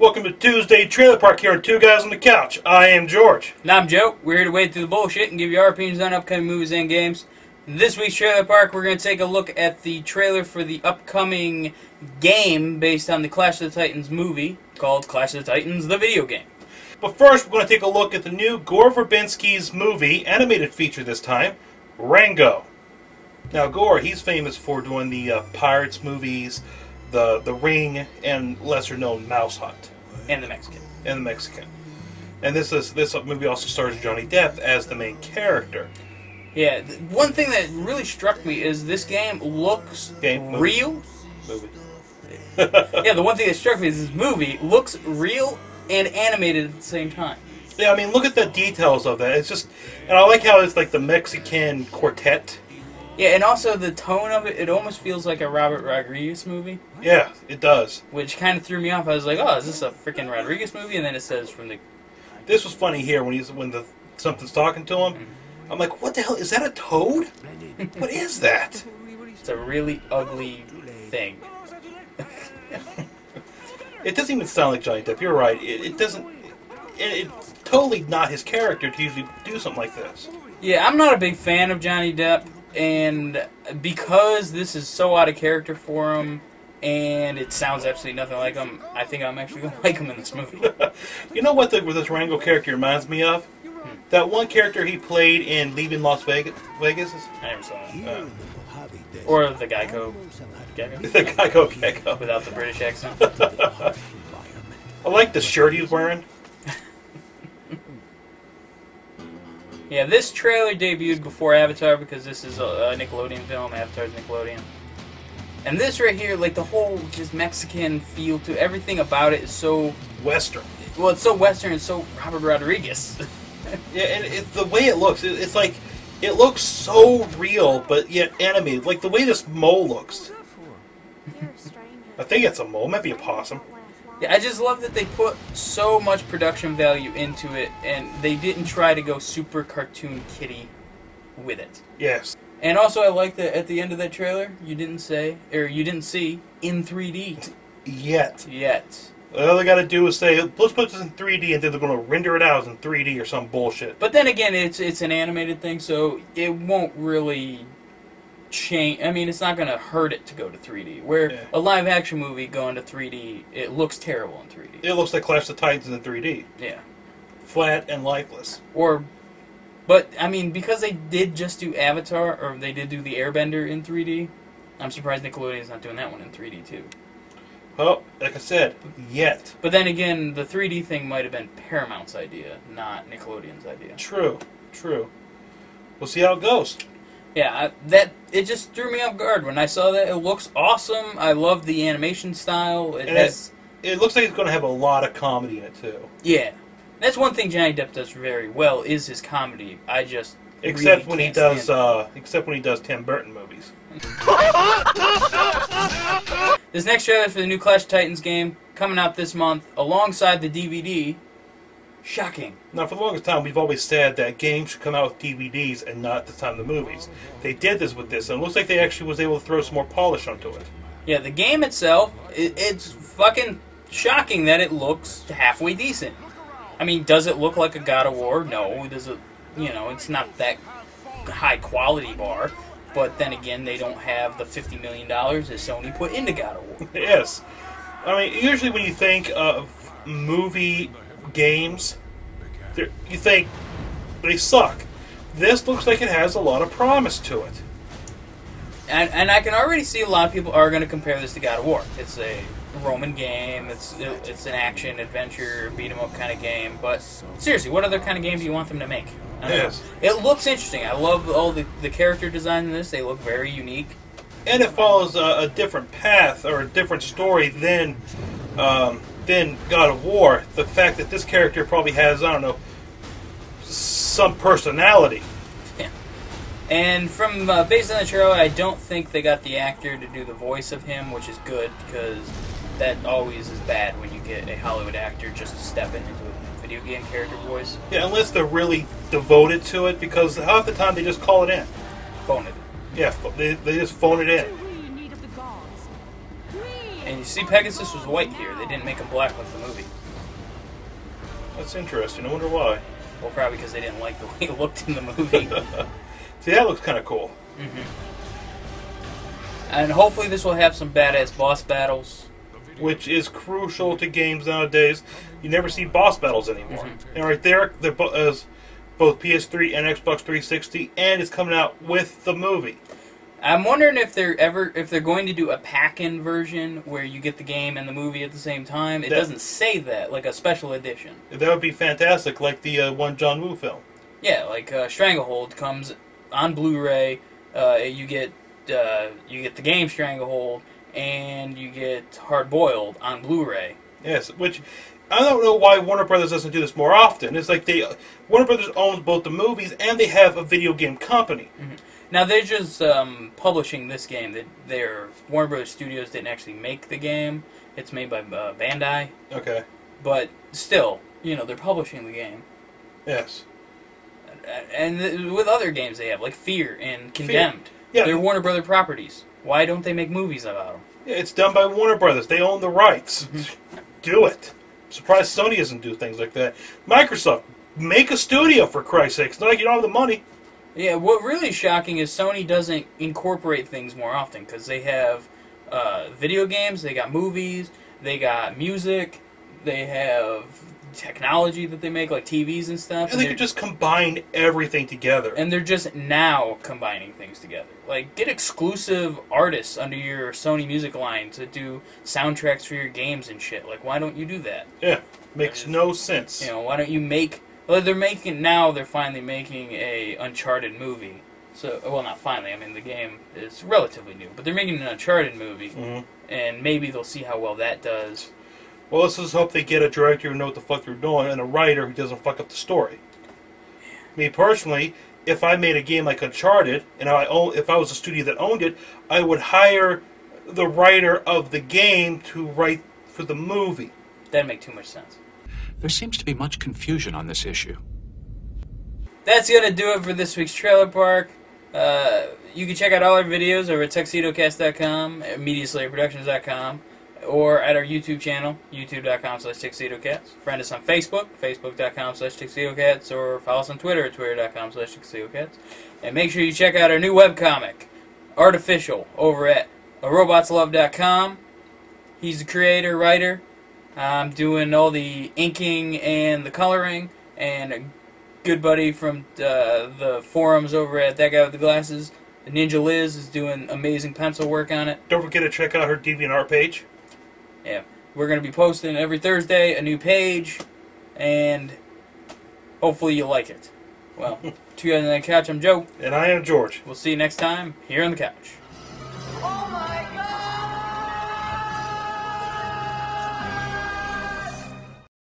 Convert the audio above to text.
Welcome to Tuesday Trailer Park here on Two Guys on the Couch. I am George. And I'm Joe. We're here to wade through the bullshit and give you our opinions on upcoming movies and games. In this week's Trailer Park, we're going to take a look at the trailer for the upcoming game based on the Clash of the Titans movie called Clash of the Titans, the video game. But first, we're going to take a look at the new Gore Verbinski's movie, animated feature this time, Rango. Now, Gore, he's famous for doing the Pirates movies, the Ring, and lesser-known Mouse Hunt. And the Mexican. And this movie also stars Johnny Depp as the main character. Yeah, one thing that really struck me is this game looks real. Movie. Yeah, the one thing that struck me is this movie looks real and animated at the same time. Yeah, I mean, look at the details of that. It's just, and I like how it's like the Mexican quartet. Yeah, and also the tone of it, it almost feels like a Robert Rodriguez movie. Yeah, it does. Which kind of threw me off. I was like, oh, is this a freaking Rodriguez movie? And then it says from the... This was funny here when something's talking to him. I'm like, what the hell? Is that a toad? What is that? It's a really ugly thing. It doesn't even sound like Johnny Depp. You're right. It doesn't... It's totally not his character to usually do something like this. Yeah, I'm not a big fan of Johnny Depp. And because this is so out of character for him, and it sounds absolutely nothing like him, I think I'm actually going to like him in this movie. You know what this Rango character reminds me of? That one character he played in Leaving Las Vegas. I never saw that. Or the Geico Gecko. The Geico Gecko. Without the British accent. I like the shirt he's wearing. Yeah, this trailer debuted before Avatar because this is a Nickelodeon film. Avatar's Nickelodeon. And this right here, like the whole just Mexican feel to everything about it is so... Western. Well, it's so Western and so Robert Rodriguez. Yeah, and the way it looks, it's like, it looks so real, but yet animated. Like the way this mole looks. I think it's a mole, it might be a possum. Yeah, I just love that they put so much production value into it, and they didn't try to go super cartoon kitty with it. Yes. And also, I like that at the end of that trailer, you didn't see in 3D. Yet. All they gotta do is say, let's put this in 3D, and then they're gonna render it out in 3D or some bullshit. But then again, it's an animated thing, so it won't really change. I mean, it's not going to hurt it to go to 3D. Where a live-action movie going to 3D, it looks terrible in 3D. It looks like Clash of the Titans in 3D. Yeah. Flat and lifeless. But, I mean, because they did just do Avatar, or they did do the Airbender in 3D, I'm surprised Nickelodeon's not doing that one in 3D, too. Well, like I said, yet. But then again, the 3D thing might have been Paramount's idea, not Nickelodeon's idea. True. We'll see how it goes. Yeah, it just threw me off guard when I saw that. It looks awesome. I love the animation style. It looks like it's going to have a lot of comedy in it too. Yeah, that's one thing Johnny Depp does very well is his comedy. Except when he does Tim Burton movies. This next trailer for the new Clash of Titans game coming out this month alongside the DVD. Shocking. Now, for the longest time, we've always said that games should come out with DVDs and not the time the movies. They did this with this, and it looks like they actually was able to throw some more polish onto it. Yeah, the game itself, it's fucking shocking that it looks halfway decent. I mean, does it look like a God of War? No. Does it, it's not that high quality bar. But then again, they don't have the $50 million that Sony put into God of War. Yes. I mean, usually when you think of movie games, you think they suck. This looks like it has a lot of promise to it. And I can already see a lot of people are going to compare this to God of War. It's a Roman game. It's an action adventure beat 'em up kind of game. But seriously, what other kind of game do you want them to make? Yes. It looks interesting. I love all the character design in this. They look very unique. And it follows a different path or a different story than God of War. The fact that this character probably has, I don't know, some personality. Yeah. And from based on the trailer, I don't think they got the actor to do the voice of him, which is good because that always is bad when you get a Hollywood actor just to step into a video game character voice. Yeah, unless they're really devoted to it, because half the time they just call it in. Phone it. Yeah, they just phone it in. And you see, Pegasus was white here. They didn't make him black like the movie. That's interesting. I wonder why. Well, probably because they didn't like the way he looked in the movie. See, that looks kind of cool. Mm-hmm. And hopefully this will have some badass boss battles. Which is crucial to games nowadays. You never see boss battles anymore. Mm-hmm. And right there, they're both PS3 and Xbox 360, and it's coming out with the movie. I'm wondering if they're going to do a pack-in version where you get the game and the movie at the same time. It doesn't say that, like a special edition. That would be fantastic, like the one John Woo film. Yeah, like Stranglehold comes on Blu-ray. You get the game Stranglehold, and you get Hard Boiled on Blu-ray. Yes, which I don't know why Warner Brothers doesn't do this more often. It's like Warner Brothers owns both the movies and they have a video game company. Mm-hmm. Now they're just publishing this game. Their Warner Brothers Studios didn't actually make the game. It's made by Bandai. Okay. But still, they're publishing the game. Yes. And with other games they have, like Fear and Condemned. Yeah. They're Warner Brothers properties. Why don't they make movies about them? Yeah, it's done by Warner Brothers. They own the rights. Mm-hmm. Do it. I'm surprised Sony doesn't do things like that. Microsoft, make a studio, for Christ's sake. It's not like you don't have the money. Yeah, what really is shocking is Sony doesn't incorporate things more often, because they have video games, they got movies, they got music, they have technology that they make, like TVs and stuff. And they could just combine everything together. And they're just now combining things together. Like, get exclusive artists under your Sony music line to do soundtracks for your games and shit. Like, why don't you do that? Yeah, makes no sense. Why don't you make... Well, they're finally making a Uncharted movie. So, well, not finally. I mean, the game is relatively new. But they're making an Uncharted movie. Mm-hmm. And maybe they'll see how well that does. Well, let's just hope they get a director who knows what the fuck they're doing and a writer who doesn't fuck up the story. Me personally, if I made a game like Uncharted, and if I was a studio that owned it, I would hire the writer of the game to write for the movie. That'd make too much sense. There seems to be much confusion on this issue. That's going to do it for this week's Trailer Park. You can check out all our videos over at TuxedoCast.com, MediaSlayerProductions.com, or at our YouTube channel, YouTube.com/TuxedoCats. Friend us on Facebook, Facebook.com/TuxedoCats, or follow us on Twitter at Twitter.com/TuxedoCats. And make sure you check out our new webcomic, Artificial, over at RobotsLove.com. He's the creator, writer. I'm doing all the inking and the coloring, and a good buddy from the forums over at That Guy with the Glasses, Ninja Liz, is doing amazing pencil work on it. Don't forget to check out her DeviantArt page. Yeah, we're going to be posting every Thursday a new page, and hopefully you like it. Well, to you guys on the couch, I'm Joe. And I am George. We'll see you next time here on the couch.